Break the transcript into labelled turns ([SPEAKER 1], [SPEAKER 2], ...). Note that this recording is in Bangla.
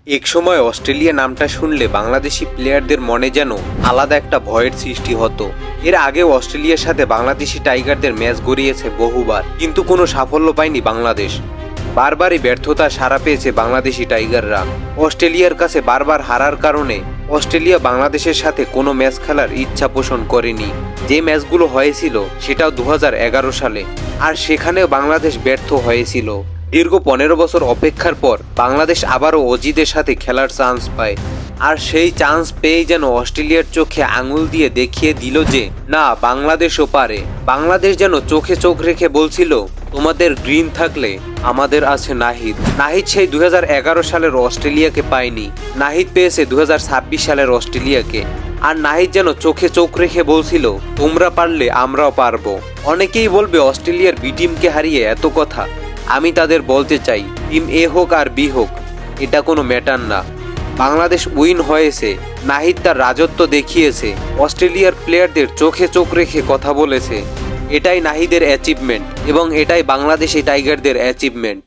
[SPEAKER 1] একসময় অস্ট্রেলিয়া নামটা শুনলে বাংলাদেশি প্লেয়ারদের মনে যেন আলাদা একটা ভয়ের সৃষ্টি হতো। এর আগেও অস্ট্রেলিয়ার সাথে বাংলাদেশি টাইগারদের ম্যাচ গড়িয়েছে বহুবার, কিন্তু কোনো সাফল্য পায়নি বাংলাদেশ। বারবারই ব্যর্থতার সাড়া পেয়েছে বাংলাদেশি টাইগাররা। অস্ট্রেলিয়ার কাছে বারবার হারার কারণে অস্ট্রেলিয়া বাংলাদেশের সাথে কোনো ম্যাচ খেলার ইচ্ছা পোষণ করেনি। যে ম্যাচগুলো হয়েছিল সেটাও 2011 সালে, আর সেখানেও বাংলাদেশ ব্যর্থ হয়েছিল। দীর্ঘ 15 বছর অপেক্ষার পর বাংলাদেশ আবারও অজিদের সাথে খেলার চান্স পায়, আর সেই চান্স পেয়েই যেন অস্ট্রেলিয়ার চোখে আঙুল দিয়ে দেখিয়ে দিল যে না, বাংলাদেশও পারে। বাংলাদেশ যেন চোখে চোখ রেখে বলছিল, তোমাদের গ্রিন থাকলে আমাদের আছে নাহিদ। নাহিদ সেই 2011 সালের অস্ট্রেলিয়াকে পায়নি, নাহিদ পেয়েছে 2026 সালের অস্ট্রেলিয়াকে। আর নাহিদ যেন চোখে চোখ রেখে বলছিল, তোমরা পারলে আমরাও পারবো। অনেকেই বলবে অস্ট্রেলিয়ার বি টিমকে হারিয়ে এত কথা। আমি তাদের বলতে চাই, টিম এ হোক আর বি হোক, এটা কোনো ম্যাটার না। বাংলাদেশ উইন হয়েছে, নাহিদ তার রাজত্ব দেখিয়েছে, অস্ট্রেলিয়ার প্লেয়ারদের চোখে চোখ রেখে কথা বলেছে। এটাই নাহিদের অ্যাচিভমেন্ট এবং এটাই বাংলাদেশি টাইগারদের অ্যাচিভমেন্ট।